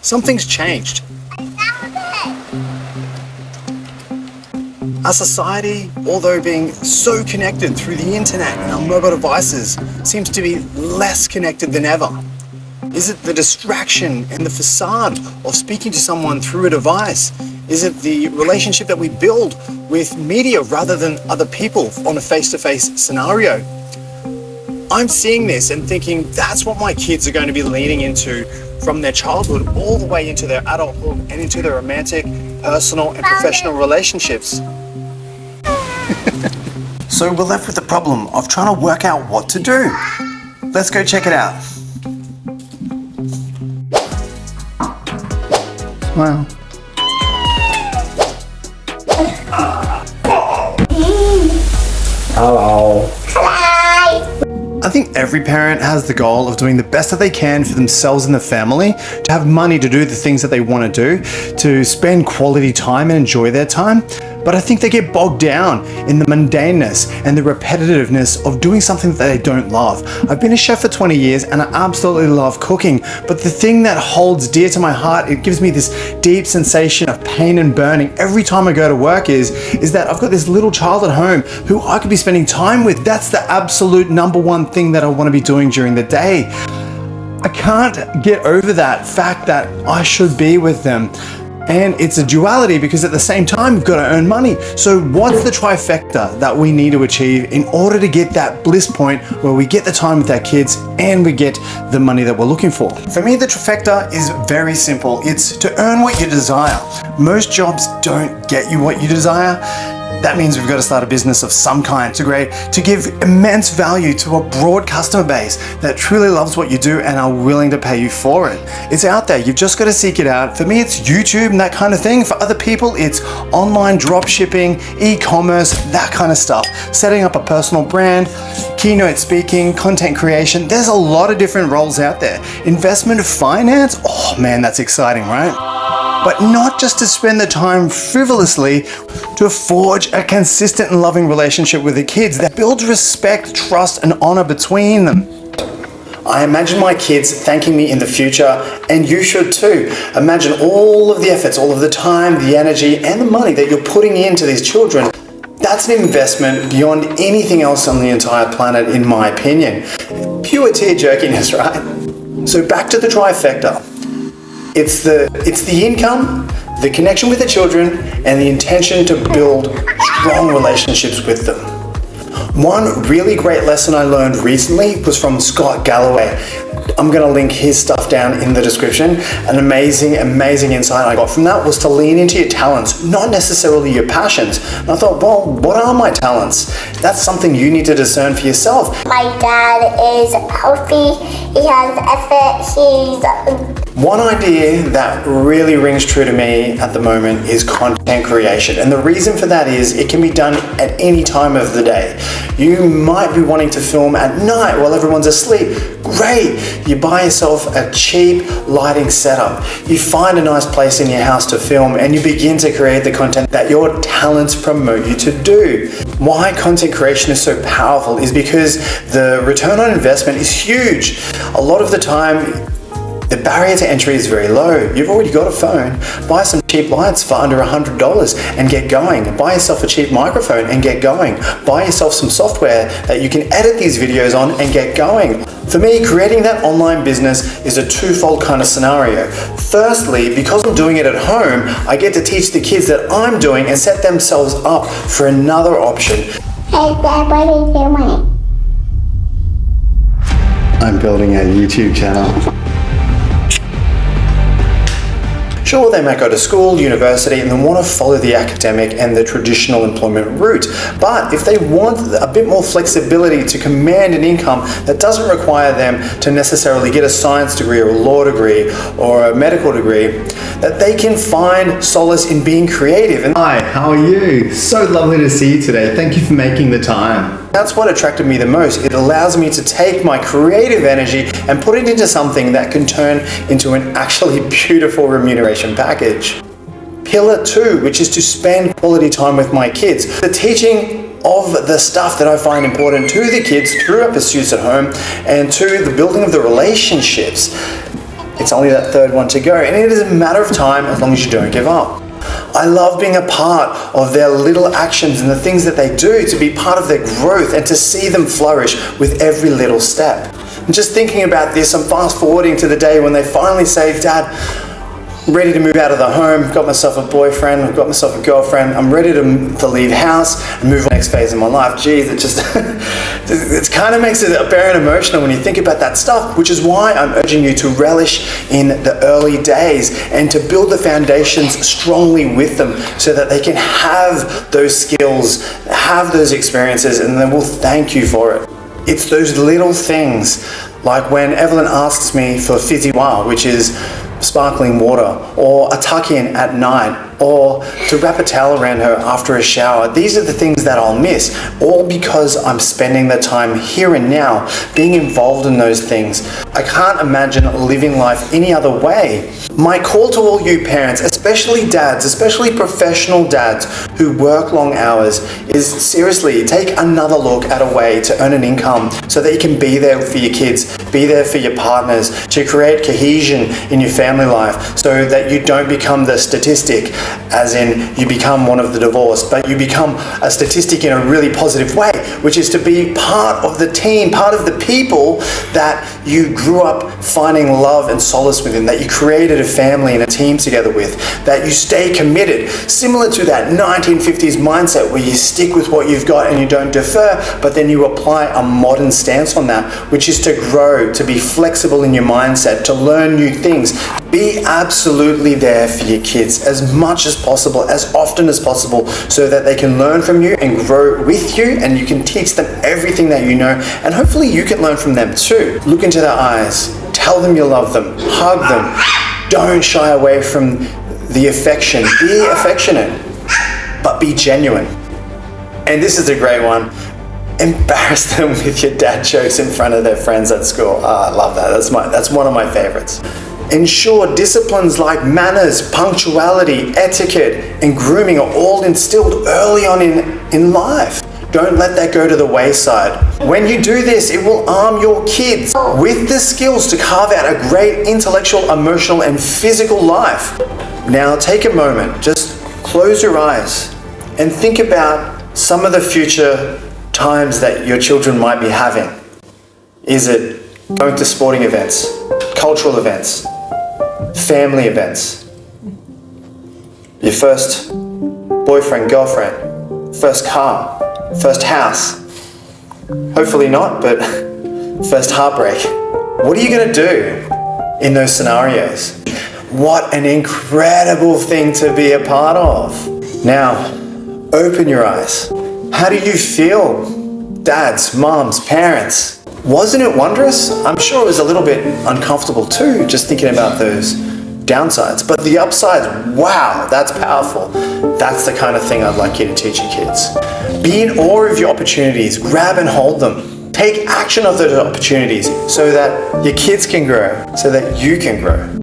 Something's changed. Our society, although being so connected through the internet and our mobile devices, seems to be less connected than ever. Is it the distraction and the facade of speaking to someone through a device? Is it the relationship that we build with media rather than other people on a face-to-face scenario? I'm seeing this and thinking that's what my kids are going to be leaning into from their childhood all the way into their adulthood and into their romantic, personal and professional relationships. So we're left with the problem of trying to work out what to do. Let's go check it out. Wow. Hello. I think every parent has the goal of doing the best that they can for themselves and their family, to have money to do the things that they want to do, to spend quality time and enjoy their time. But I think they get bogged down in the mundaneness and the repetitiveness of doing something that they don't love. I've been a chef for 20 years and I absolutely love cooking, but the thing that holds dear to my heart, it gives me this deep sensation of pain and burning every time I go to work is that I've got this little child at home who I could be spending time with. That's the absolute number one thing that I want to be doing during the day. I can't get over that fact that I should be with them. And it's a duality because at the same time, we've got to earn money. So what's the trifecta that we need to achieve in order to get that bliss point where we get the time with our kids and we get the money that we're looking for? For me, the trifecta is very simple. It's to earn what you desire. Most jobs don't get you what you desire. That means we've got to start a business of some kind to give immense value to a broad customer base that truly loves what you do and are willing to pay you for it. It's out there. You've just got to seek it out. For me, it's YouTube and that kind of thing. For other people, it's online drop shipping, e-commerce, that kind of stuff. Setting up a personal brand, keynote speaking, content creation. There's a lot of different roles out there. Investment finance, oh man, that's exciting, right? But not just to spend the time frivolously, to forge a consistent and loving relationship with the kids that builds respect, trust, and honor between them. I imagine my kids thanking me in the future, and you should too. Imagine all of the efforts, all of the time, the energy, and the money that you're putting into these children. That's an investment beyond anything else on the entire planet, in my opinion. Pure tear jerkiness, right? So back to the trifecta. It's the income, the connection with the children, and the intention to build strong relationships with them. One really great lesson I learned recently was from Scott Galloway. I'm going to link his stuff down in the description. An amazing insight I got from that was to lean into your talents, not necessarily your passions. And I thought, well, what are my talents? That's something you need to discern for yourself. My dad is healthy, he has effort, One idea that really rings true to me at the moment is content creation. And the reason for that is it can be done at any time of the day. You might be wanting to film at night while everyone's asleep. Great! You buy yourself a cheap lighting setup. You find a nice place in your house to film and you begin to create the content that your talents promote you to do. Why content creation is so powerful is because the return on investment is huge. A lot of the time, the barrier to entry is very low. You've already got a phone. Buy some cheap lights for under $100 and get going. Buy yourself a cheap microphone and get going. Buy yourself some software that you can edit these videos on and get going. For me, creating that online business is a twofold kind of scenario. Firstly, because I'm doing it at home, I get to teach the kids that I'm doing and set themselves up for another option. Hey Dad, what are you doing? I'm building a YouTube channel. Sure, they might go to school, university, and then want to follow the academic and the traditional employment route. But if they want a bit more flexibility to command an income that doesn't require them to necessarily get a science degree or a law degree or a medical degree, that they can find solace in being creative. Hi, how are you? So lovely to see you today. Thank you for making the time. That's what attracted me the most. It allows me to take my creative energy and put it into something that can turn into an actually beautiful remuneration package. Pillar 2, which is to spend quality time with my kids. The teaching of the stuff that I find important to the kids through our pursuits at home and to the building of the relationships. It's only that third one to go, and it is a matter of time as long as you don't give up. I love being a part of their little actions and the things that they do, to be part of their growth and to see them flourish with every little step. And just thinking about this, I'm fast forwarding to the day when they finally say, "Dad, I'm ready to move out of the home, got myself a boyfriend, I've got myself a girlfriend, I'm ready to leave house and move on to the next phase of my life." Geez, it just, it kind of makes it a parent emotional when you think about that stuff, which is why I'm urging you to relish in the early days and to build the foundations strongly with them so that they can have those skills, have those experiences, and they will thank you for it. It's those little things, like when Evelyn asks me for Fizzy Wow, which is sparkling water, or a tuck-in at night, or to wrap a towel around her after a shower. These are the things that I'll miss, all because I'm spending the time here and now being involved in those things. I can't imagine living life any other way. My call to all you parents, especially dads, especially professional dads who work long hours, is seriously take another look at a way to earn an income so that you can be there for your kids, be there for your partners, to create cohesion in your family life so that you don't become the statistic, as in you become one of the divorced, but you become a statistic in a really positive way, which is to be part of the team, part of the people that you grew up finding love and solace within, that you created a family and a team together with, that you stay committed, similar to that 1950s mindset where you stick with what you've got and you don't defer, but then you apply a modern stance on that, which is to grow, to be flexible in your mindset, to learn new things. Be absolutely there for your kids as much as possible, as often as possible, so that they can learn from you and grow with you, and you can teach them everything that you know, and hopefully you can learn from them too. Look into their eyes, tell them you love them, hug them. Don't shy away from the affection. Be affectionate, but be genuine. And this is a great one. Embarrass them with your dad jokes in front of their friends at school. I love that. That's one of my favorites. Ensure disciplines like manners, punctuality, etiquette, and grooming are all instilled early on in life. Don't let that go to the wayside. When you do this, it will arm your kids with the skills to carve out a great intellectual, emotional, and physical life. Now take a moment, just close your eyes and think about some of the future times that your children might be having. Is it going to sporting events, cultural events, family events, your first boyfriend, girlfriend, first car, first house? Hopefully not, but first heartbreak. What are you going to do in those scenarios? What an incredible thing to be a part of. Now, open your eyes. How do you feel, dads, moms, parents? Wasn't it wondrous? I'm sure it was a little bit uncomfortable too, just thinking about those downsides. But the upsides, wow, that's powerful. That's the kind of thing I'd like you to teach your kids. Be in awe of your opportunities. Grab and hold them. Take action of those opportunities so that your kids can grow, so that you can grow.